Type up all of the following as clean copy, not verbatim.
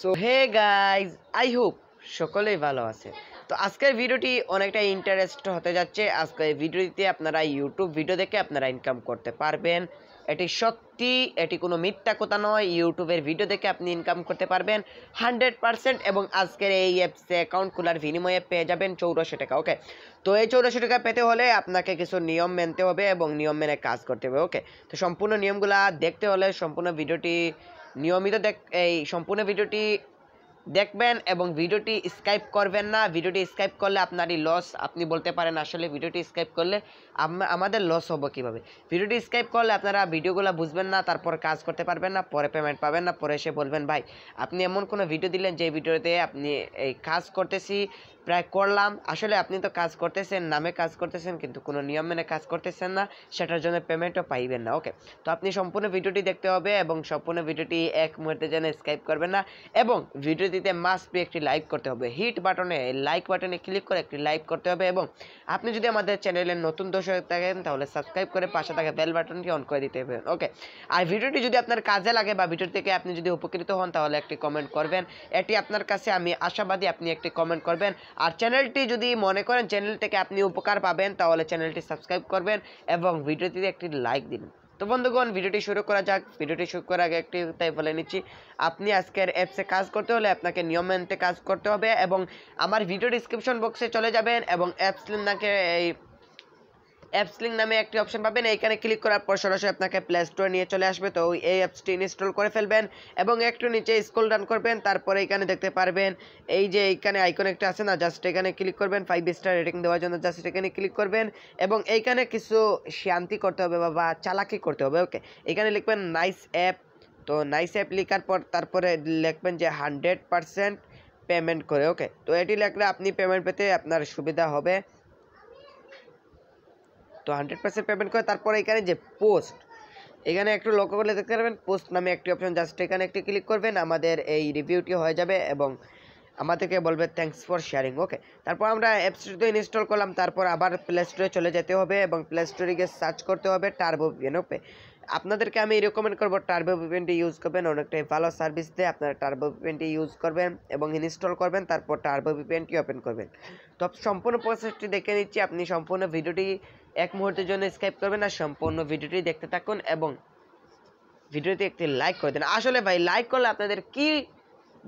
So hey guys, I hope সকলেই ভালো আছে। তো আজকের ভিডিওটি অনেকটা ইন্টারেস্ট হতে যাচ্ছে। আজকের ভিডিওতে আপনারা ইউটিউব ভিডিও দেখে আপনারা ইনকাম করতে পারবেন। এটি সত্যি, এটি কোনো মিথ্যা কথা নয়। ইউটিউবের ভিডিও দেখে আপনি ইনকাম করতে পারবেন 100%। এবং আজকের এই অ্যাপসে অ্যাকাউন্ট খোলার বিনিময়ে পেয়ে যাবেন 84 টাকা। ওকে, তো এই 84 টাকা পেতে হলে আপনাকে কিছু নিয়ম মানতে হবে এবং নিয়ম মেনে কাজ করতে হবে। ওকে, তো সম্পূর্ণ নিয়মগুলা দেখতে হলে সম্পূর্ণ ভিডিওটি নিয়মিত এই সম্পূর্ণ ভিডিওটি দেখবেন এবং ভিডিওটি স্কিপ করবেন না। ভিডিওটি স্কিপ করলে আপনারই লস। আপনি বলতে পারেন আসলে ভিডিওটি স্কিপ করলে আমাদের লস হবে কীভাবে? ভিডিওটি স্কিপ করলে আপনারা ভিডিওগুলো বুঝবেন না, তারপর কাজ করতে পারবেন না, পরে পেমেন্ট পাবেন না, পরে এসে বলবেন ভাই আপনি এমন কোনো ভিডিও দিলেন যে ভিডিওতে আপনি এই কাজ করতেছি প্রায় করলাম, আসলে আপনি তো কাজ করতেছেন, নামে কাজ করতেছেন, কিন্তু কোনো নিয়ম মেনে কাজ করতেছেন না, সেটার জন্য পেমেন্টও পাইবেন না। ওকে, তো আপনি সম্পূর্ণ ভিডিওটি দেখতে হবে এবং সম্পূর্ণ ভিডিওটি এক মুহূর্তে যেন স্কিপ করবেন না এবং ভিডিওটিতে মাস্ট বি একটি লাইক করতে হবে। হিট বাটনে, লাইক বাটনে ক্লিক করে একটি লাইক করতে হবে এবং আপনি যদি আমাদের চ্যানেলের নতুন দর্শক থাকেন তাহলে সাবস্ক্রাইব করে পাশে থাকা বেল বাটনটি অন করে দিতে হবে। ওকে, আর ভিডিওটি যদি আপনার কাজে লাগে বা ভিডিও থেকে আপনি যদি উপকৃত হন তাহলে একটি কমেন্ট করবেন। এটি আপনার কাছে আমি আশাবাদী, আপনি একটি কমেন্ট করবেন। আর চ্যানেলটি যদি মনে করেন চ্যানেল থেকে আপনি উপকার পাবেন তাহলে চ্যানেলটি সাবস্ক্রাইব করবেন এবং ভিডিওটিতে একটি লাইক দিন। তো বন্ধুগণ, ভিডিওটি শুরু করা যাক। ভিডিওটি শুরু করার আগে একটি তাই বলে নিচ্ছি, আপনি আজকের অ্যাপসে কাজ করতে হলে আপনাকে নিয়ম মেনে কাজ করতে হবে এবং আমার ভিডিও ডিসক্রিপশন বক্সে চলে যাবেন এবং অ্যাপস লিঙ্ক নামে একটি অপশন পাবেন। এইখানে ক্লিক করার পর সরাসরি আপনাকে প্লে স্টোরে নিয়ে চলে আসবে। তো এই অ্যাপসটি ইনস্টল করে ফেলবেন এবং একটু নিচে স্ক্রল ডাউন করবেন। তারপরে এখানে দেখতে পারবেন এই যে এইখানে আইকন একটা আছে না, জাস্ট এখানে ক্লিক করবেন। 5 স্টার রেটিং দেওয়ার জন্য জাস্ট এখানে ক্লিক করবেন এবং এইখানে কিছু শান্তি করতে হবে বা চালাকি করতে হবে। ওকে, এখানে লিখবেন নাইস অ্যাপ। তো নাইস অ্যাপ লেখার পর তারপরে লিখবেন যে 100% পেমেন্ট করে। ওকে, তো এটি লিখলে আপনি পেমেন্ট পেতে আপনার সুবিধা হবে। তো 100% পেমেন্ট করে তারপরে এখানে যে পোস্ট, এখানে একটু লক্ষ্য করলে দেখতে পারবেন পোস্ট নামে একটি অপশন, জাস্ট এখানে একটি ক্লিক করবেন। আমাদের এই রিভিউটি হয়ে যাবে এবং আমাদেরকে বলবে থ্যাঙ্কস ফর শেয়ারিং। ওকে, তারপর আমরা অ্যাপসটি ইনস্টল করলাম, তারপর আবার প্লে স্টোরে চলে যেতে হবে এবং প্লে স্টোরে গিয়ে সার্চ করতে হবে টার্বো ভিপিএন। ওকে, আপনাদেরকে আমি রেকমেন্ড করবো টার্বো ভিপিএনটি ইউজ করবেন, অনেকটাই ভালো সার্ভিস দেয়। আপনারা টার্বো ভিপিএনটি ইউজ করবেন এবং ইনস্টল করবেন, তারপর টার্বো ভিপিএনটি ওপেন করবেন। তো সম্পূর্ণ প্রসেসটি দেখে নিচ্ছি, আপনি সম্পূর্ণ ভিডিওটি এক মুহূর্তের জন্য স্কিপ করবেন না, সম্পূর্ণ ভিডিওটি দেখতে থাকুন এবং ভিডিওতে একটি লাইক করে দেন। আসলে ভাই লাইক করলে আপনাদের কি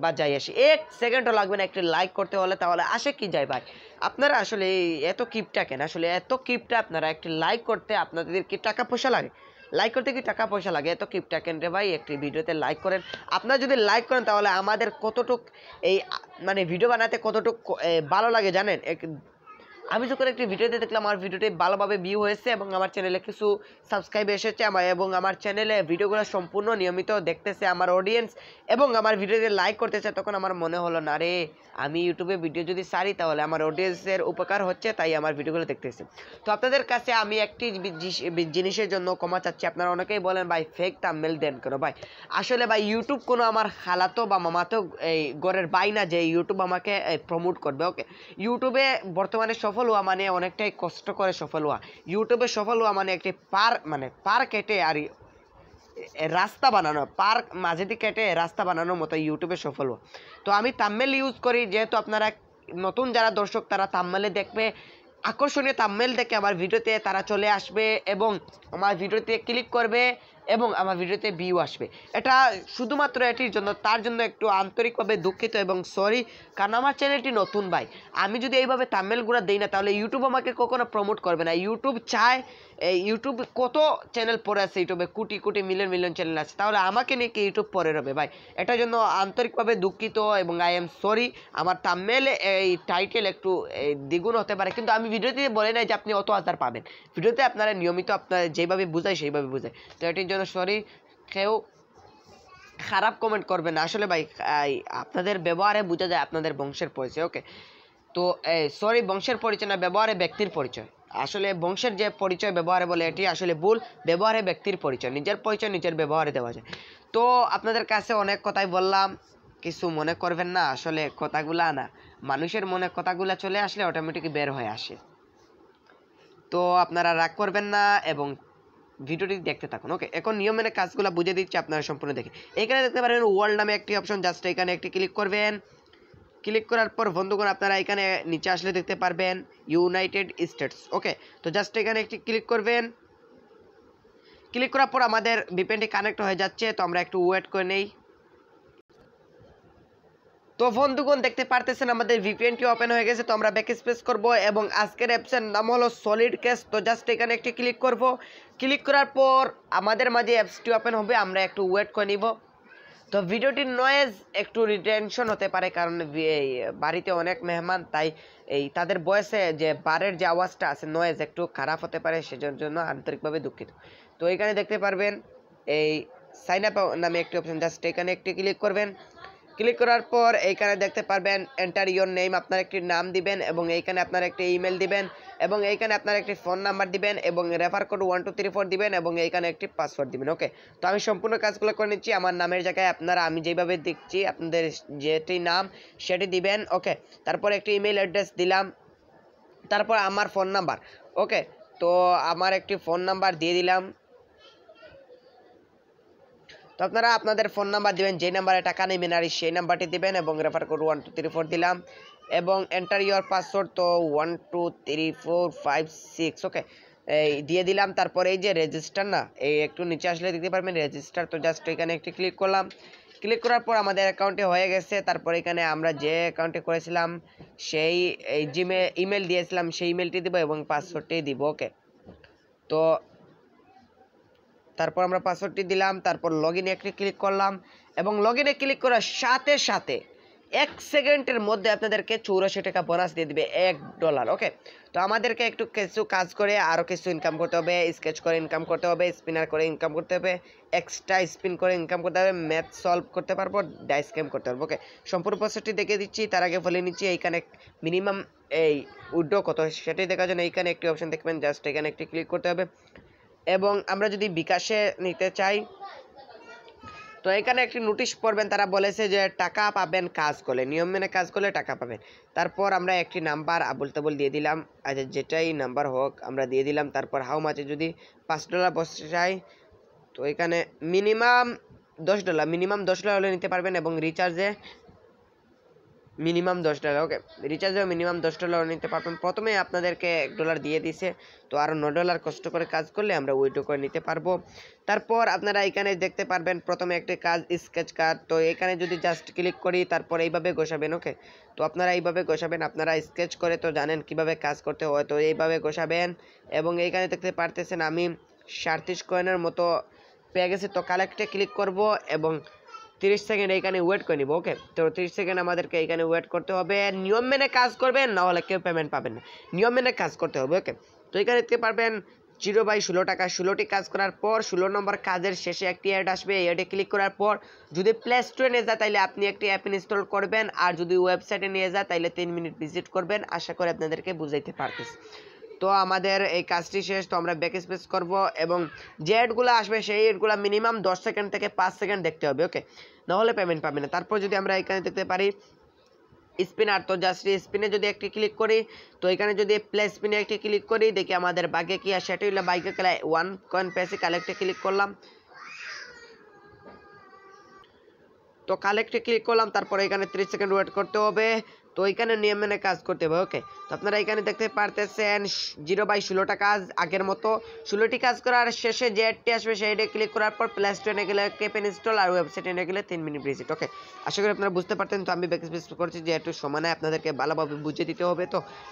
বা যাই আসে, 1 সেকেন্ডও লাগবে না একটি লাইক করতে হলে, তাহলে আসে কি যায় ভাই? আপনারা আসলে এত কিপটা কেন? আসলে এত কিপটা আপনারা একটি লাইক করতে আপনাদের কি টাকা পয়সা লাগে? লাইক করতে কি টাকা পয়সা লাগে? এত কিপটা কেন রে ভাই? একটি ভিডিওতে লাইক করেন। আপনারা যদি লাইক করেন তাহলে আমাদের কতটুক এই মানে ভিডিও বানাতে কতটুক ভালো লাগে জানেন? আমি যখন একটি ভিডিওতে দেখলাম আমার ভিডিওটি ভালোভাবে ভিউ হয়েছে এবং আমার চ্যানেলে কিছু সাবস্ক্রাইব এসেছে এবং আমার চ্যানেলে ভিডিওগুলো সম্পূর্ণ নিয়মিত দেখতেছে আমার অডিয়েন্স এবং আমার ভিডিওতে লাইক করতেছে, তখন আমার মনে হলো না রে, আমি ইউটিউবে ভিডিও যদি ছাড়ি তাহলে আমার অডিয়েন্সের উপকার হচ্ছে, তাই আমার ভিডিওগুলো দেখতেছে। তো আপনাদের কাছে আমি একটি জিনিসের জন্য ক্ষমা চাচ্ছি। আপনারা অনেকেই বলেন ভাই ফেক থাম্বনেল দেন কেন? ভাই আসলে ভাই ইউটিউব কোনো আমার খালাতো বা মামাতো এই ঘরের বাই না যে ইউটিউব আমাকে প্রমোট করবে। ওকে, ইউটিউবে বর্তমানে সফল হওয়া মানে অনেকটাই কষ্ট করে সফল হওয়া। ইউটিউবে সফল হওয়া মানে একটি পার কেটে আর রাস্তা বানানো, পার্ক মাঝে দিয়ে কেটে রাস্তা বানানোর মতো ইউটিউবে সফল হওয়া। তো আমি থাম্বনেল ইউজ করি, যেহেতু আপনারা নতুন যারা দর্শক তারা থাম্বনেলে দেখবে, আকর্ষণীয় থাম্বনেল দেখে আমার ভিডিওতে তারা চলে আসবে এবং আমার ভিডিওতে ক্লিক করবে এবং আমার ভিডিওতে ভিউ আসবে। এটা শুধুমাত্র এটির জন্য, তার জন্য একটু আন্তরিকভাবে দুঃখিত এবং সরি, কারণ আমার চ্যানেলটি নতুন ভাই। আমি যদি এইভাবে থাম্বনেলগুলো দিই না তাহলে ইউটিউব আমাকে কখনো প্রমোট করবে না। ইউটিউব চায়, ইউটিউব কত চ্যানেল পড়ে আছে, ইউটিউবে কোটি কোটি মিলিয়ন চ্যানেল আছে, তাহলে আমাকে নিয়ে কি ইউটিউব পড়ে রবে ভাই? এটার জন্য আন্তরিকভাবে দুঃখিত এবং আই এম সরি। আমার থাম্বনেল এই টাইটেল একটু দ্বিগুণ হতে পারে, কিন্তু আমি ভিডিওতে বলে নাই যে আপনি অত হাজার পাবেন। ভিডিওতে আপনারা নিয়মিত আপনারা যেভাবে বুঝায় সেইভাবে বুঝায়, তো এটির জন্য সরি। কেউ খারাপ কমেন্ট করবেন না। আসলে ভাই আপনাদের ব্যবহারে বোঝা যায় আপনাদের বংশের পরিচয়। ওকে, তো সরি, বংশের পরিচয় না, ব্যবহারে ব্যক্তির পরিচয়। আসলে বংশের যে পরিচয় ব্যবহারে বলে এটি আসলে ভুল। ব্যবহারে ব্যক্তির পরিচয়, নিজের পরিচয় নিজের ব্যবহারে দেওয়া যায়। তো আপনাদের কাছে অনেক কথাই বললাম, কিছু মনে করবেন না। আসলে কথাগুলা না, মানুষের মনে কথাগুলা চলে আসলে অটোমেটিক বের হয়ে আসে। তো আপনারা রাগ করবেন না এবং ভিডিওটি দেখতে থাকুন। ওকে, এখন নিয়ম মেনে কাজগুলো বুঝে দিচ্ছি, আপনারা সম্পূর্ণ দেখে। এখানে দেখতে পারেন ওয়ার্ল্ড নামে একটি অপশন, জাস্ট এখানে একটি ক্লিক করবেন। ক্লিক করার পর বন্ধুগণ আপনারা এখানে নিচে আসলে দেখতে পারবেন ইউনাইটেড স্টেটস। ওকে, তো জাস্ট এখানে একটি ক্লিক করবেন। ক্লিক করার পর আমাদের ভিপিএনটি কানেক্ট হয়ে যাচ্ছে, তো আমরা একটু ওয়েট করে নেই। তো বন্ধুগণ দেখতে পারতেছেন আমাদের ভিপিএনটি ওপেন হয়ে গেছে, তো আমরা ব্যাক স্পেস করব এবং আজকের অ্যাপসের নাম হলো সলিড ক্যাশ। তো জাস্ট এখানে একটি ক্লিক করব। ক্লিক করার পর আমাদের মাঝে অ্যাপসটি ওপেন হবে, আমরা একটু ওয়েট করে নিব। তো ভিডিওটির নয়েজ একটু রিটেনশন হতে পারে, কারণ এই বাড়িতে অনেক মেহমান, তাই এই তাদের বয়সে যে বারের যে আওয়াজটা আছে নয়েজ একটু খারাপ হতে পারে, সেজন্য আন্তরিকভাবে দুঃখিত। তো এখানে দেখতে পারবেন এই সাইন আপ নামে একটি অপশন, জাস্ট এখানে একটি ক্লিক করবেন। ক্লিক করার পর এইখানে দেখতে পারবেন এন্টার ইওর নেম, আপনার একটি নাম দিবেন এবং এইখানে আপনার একটি ইমেল দিবেন এবং এইখানে আপনার একটি ফোন নাম্বার দিবেন এবং রেফার কোড 1234 দিবেন এবং এইখানে একটি পাসওয়ার্ড দিবেন। ওকে, তো আমি সম্পূর্ণ কাজগুলো করে নিচ্ছি। আমার নামের জায়গায় আপনারা আমি যেভাবে দিচ্ছি আপনাদের যেটি নাম সেটি দিবেন। ওকে, তারপর একটি ইমেল অ্যাড্রেস দিলাম, তারপর আমার ফোন নাম্বার। ওকে, তো আমার একটি ফোন নাম্বার দিয়ে দিলাম। তো আপনারা আপনাদের ফোন নাম্বার দিবেন, যেই নাম্বারে টাকা নেবেন আর সেই নাম্বারটি দিবেন এবং রেফার কোড 1234 দিলাম এবং এন্টার ইওর পাসওয়ার্ড, তো 123456। ওকে, এই দিয়ে দিলাম। তারপরে এই যে রেজিস্টার না, এই একটু নিচে আসলে দেখতে পারবেন রেজিস্টার, তো জাস্ট এখানে একটি ক্লিক করলাম। ক্লিক করার পর আমাদের অ্যাকাউন্টে হয়ে গেছে। তারপর এখানে আমরা যে অ্যাকাউন্টে করেছিলাম সেই এই ইমেল দিয়েছিলাম সেই ইমেলটি দিব এবং পাসওয়ার্ডটি দিব। ওকে, তো তারপর আমরা পাসওয়ার্ডটি দিলাম, তারপর লগইনে একটি ক্লিক করলাম এবং লগইনে ক্লিক করার সাথে সাথে 1 সেকেন্ডের মধ্যে আপনাদেরকে 84 টাকা বোনাস দিয়ে দিবে, $1। ওকে, তো আমাদেরকে একটু কিছু কাজ করে আরও কিছু ইনকাম করতে হবে, স্কেচ করে ইনকাম করতে হবে, স্পিনার করে ইনকাম করতে হবে, এক্সট্রা স্পিন করে ইনকাম করতে হবে, ম্যাথ সলভ করতে পারবো, ডাইস গেম করতে পারবো। ওকে, সম্পূর্ণ প্রসেসটি দেখিয়ে দিচ্ছি। তার আগে বলে নিচ্ছি এইখানে মিনিমাম এই উইথড্র কত সেটি দেখার জন্য এইখানে একটি অপশন দেখবেন, জাস্ট এখানে একটি ক্লিক করতে হবে এবং আমরা যদি বিকাশে নিতে চাই তো এখানে একটি নোটিশ পড়বেন, তারা বলেছে যে টাকা পাবেন কাজ করলে, নিয়ম মেনে কাজ করলে টাকা পাবেন। তারপর আমরা একটি নাম্বার আবুল তাবুল দিয়ে দিলাম, আচ্ছা যেটাই নাম্বার হোক আমরা দিয়ে দিলাম। তারপর হাউ মাচে যদি $5 বসতে চাই তো এখানে মিনিমাম $10 হলে নিতে পারবেন এবং রিচার্জে মিনিমাম $10। ওকে, রিচার্জেও মিনিমাম $10 নিতে পারবেন। প্রথমে আপনাদেরকে $1 দিয়ে দিছে, তো আরও $9 কষ্ট করে কাজ করলে আমরা উইথড্র করে নিতে পারবো। তারপর আপনারা এখানে দেখতে পারবেন প্রথমে একটি কাজ স্কেচ কার্ড, তো এখানে যদি জাস্ট ক্লিক করি তারপর এইভাবে গোছাবেন। ওকে, তো আপনারা এইভাবে গোছাবেন, আপনারা স্কেচ করে তো জানেন কিভাবে কাজ করতে হয়, তো এইভাবে গোছাবেন এবং এইখানে দেখতে পারতেছেন আমি 37 কয়েনের মতো পেয়ে গেছি। তো কালেক্টে ক্লিক করব এবং 30 সেকেন্ড এইখানে ওয়েট করে নিব। ওকে, তো 30 সেকেন্ড আমাদেরকে এইখানে ওয়েট করতে হবে, নিয়ম মেনে কাজ করবেন, না হলে কেউ পেমেন্ট পাবেন না, নিয়ম মেনে কাজ করতে হবে। ওকে, তো এখানে দেখতে পারবেন 0/16 টাকা, 16টি কাজ করার পর 16 নম্বর কাজের শেষে একটি অ্যাড আসবে, অ্যাডে ক্লিক করার পর যদি প্লে স্টোরে নিয়ে যায় তাহলে আপনি একটি অ্যাপ ইনস্টল করবেন, আর যদি ওয়েবসাইটে নিয়ে যায় তাহলে 3 মিনিট ভিজিট করবেন। আশা করি আপনাদেরকে বুঝাইতে পারতেছি। তো আমাদের এই কাজটি শেষ, তো আমরা ব্যাক স্পেস করব এবং যে অ্যাডগুলো আসবে সেই অ্যাডগুলো মিনিমাম 10 সেকেন্ড থেকে 5 সেকেন্ড দেখতে হবে। ওকে, নাহলে পেমেন্ট পাবে না। তারপর যদি আমরা এখানে দেখতে পারি স্পিনার, তো জাস্ট স্পিনে যদি একটি ক্লিক করি তো এখানে যদি প্লে স্পিনে একটি ক্লিক করি দেখি আমাদের বাগে কি আসে, সেটা হলো বাইকে 1 কয়েন পেয়েছি, কালেক্টে ক্লিক করলাম। তো কালেক্টে ক্লিক করলাম, তারপরে এখানে 30 সেকেন্ড ওয়েট করতে হবে, তো এখানে নিয়ম মেনে কাজ করতে হবে। ওকে, তো আপনারা এখানে দেখতে পারতেছেন 0/16 টাকা আগের মতো 16টি কাজ করার শেষে যে অ্যাডটি আসবে সেইটা ক্লিক করার পর প্লে স্টোরে গেলে অ্যাপ ইনস্টল আর ওয়েবসাইটে নিয়ে গেলে 3 মিনিট ভিজিট। ওকে, আশা করি আপনারা বুঝতে পারতেন। তো আমি ব্যাক স্পেস করছি যে একটু সমানে আপনাদেরকে ভালোভাবে বুঝিয়ে দিতে হবে।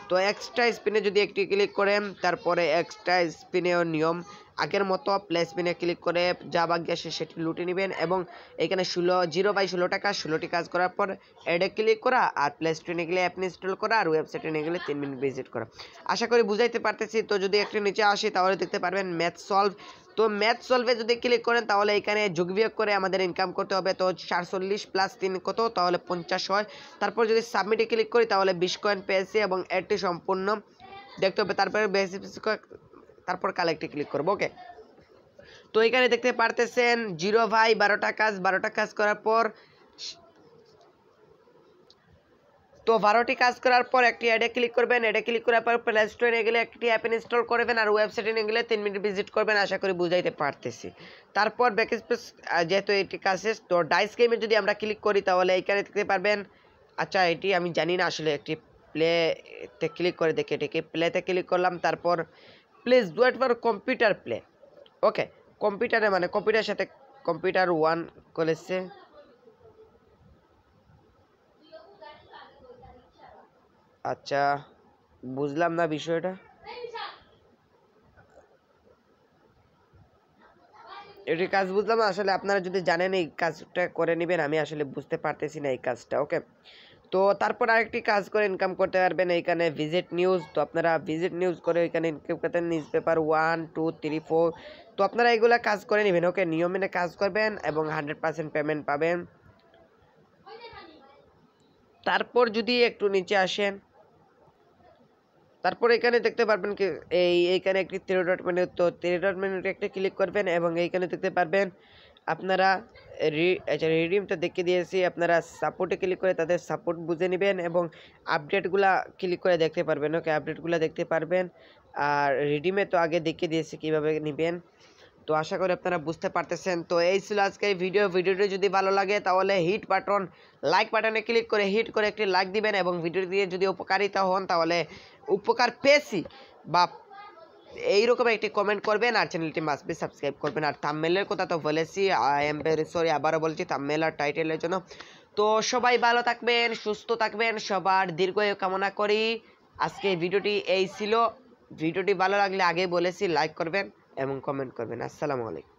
তো এক্সট্রা স্পিনে যদি একটি ক্লিক করেন তারপরে এক্সট্রা স্পিনেও নিয়ম আগের মতো প্লে স্পিনে ক্লিক করে যা বাকি আসে সেটি লুটে নেবেন এবং এখানে 0/16 টাকা 16টি কাজ করার পর অ্যাডে ক্লিক করা আর প্লে স্টোরে নিয়ে গেলে অ্যাপ ইনস্টল করা আর ওয়েবসাইটে নিয়ে গেলে 3 মিনিট ভিজিট করা। আশা করি বুঝাইতে পারতেছি। তো যদি একটু নিচে আসি তাহলে দেখতে পারবেন ম্যাথ সলভ, তো ম্যাথ সলভে যদি ক্লিক করেন তাহলে এখানে যোগ বিয়োগ করে আমাদের ইনকাম করতে হবে। তো 440 প্লাস 3 কত, তাহলে 50 হয়। তারপর যদি সাবমিটে ক্লিক করি তাহলে 20 কয়েন পেয়েছি এবং এটি সম্পূর্ণ দেখতে হবে। তারপর কালেক্টে ক্লিক করবো। ওকে, তো এখানে দেখতে পারতেছেন 0/12টা কাজ 12টা কাজ করার পর তো 12টি কাজ করার পর একটি অ্যাডে ক্লিক করবেন। অ্যাডে ক্লিক করার পর প্লে স্টোরে গেলে একটি অ্যাপ ইনস্টল করবেন আর ওয়েবসাইটে নিয়ে গেলে 3 মিনিট ভিজিট করবেন। আশা করি বুঝাইতে পারতেছি। তারপর ব্যাকস্পেস যেহেতু এটি কাজ শেষ, তো ডাইস গেমে যদি আমরা ক্লিক করি তাহলে এইখানে দেখতে পারবেন। আচ্ছা, এটি আমি জানি না আসলে, একটি প্লেতে ক্লিক করে দেখি। এটিকে প্লেতে ক্লিক করলাম, তারপর please do it for computer play. Okay, কম্পিউটারে মানে কম্পিউটারের সাথে কম্পিউটার 1 করেছে। আচ্ছা, বুঝলাম না বিষয়টা। এটি কাজ বুঝলাম না আসলে, আপনারা যদি জানেন এই কাজটা করে নেবেন, আমি আসলে বুঝতে পারতেছি না এই কাজটা। ওকে, তো তারপর আরেকটি কাজ করে ইনকাম করতে পারবেন এইখানে ভিজিট নিউজ। তো আপনারা ভিজিট নিউজ করে এখানে ইনকাম করতে নিউজ পেপার 1 2 3 4। তো আপনারা এগুলা কাজ করে নেবেন। ওকে, নিয়ম মেনে কাজ করবেন এবং 100% পেমেন্ট পাবেন। তারপর যদি একটু নিচে আসেন, তারপর এখানে দেখতে পারবেন কি এইখানে একটি 3 ডট মেনু। তো 3 ডট মেনুতে একটা ক্লিক করবেন এবং এইখানে দেখতে পারবেন আপনারা রিডিমটা দেখে দিয়েছি। আপনারা সাপোর্টে ক্লিক করে তাদের সাপোর্ট বুঝে নেবেন এবং আপডেটগুলা ক্লিক করে দেখতে পারবেন। ওকে, আপডেটগুলো দেখতে পারবেন। আর রিডিমে তো আগে দেখিয়ে দিয়েছি কীভাবে নেবেন। তো আশা করি আপনারা বুঝতে পারতেছেন। তো এই ছিল আজকের ভিডিওটি যদি ভালো লাগে তাহলে হিট বাটন লাইক বাটনে ক্লিক করে হিট করে একটি লাইক দিবেন এবং ভিডিও দিয়ে যদি উপকারিতা হন তাহলে উপকার পেয়েছি বা এইরকম একটি কমেন্ট করবেন আর চ্যানেলটি মাস্ট বি সাবস্ক্রাইব করবেন। আর থাম্বনেলের কথা তো বলেছি, আই এম ভেরি সরি, আবারও বলছি থাম্বনেল আর টাইটেলের জন্য। তো সবাই ভালো থাকবেন, সুস্থ থাকবেন, সবার দীর্ঘায়ু কামনা করি। আজকে ভিডিওটি এই ছিল। ভিডিওটি ভালো লাগলে আগে বলেছি লাইক করবেন এবং কমেন্ট করবেন। আসসালামু আলাইকুম।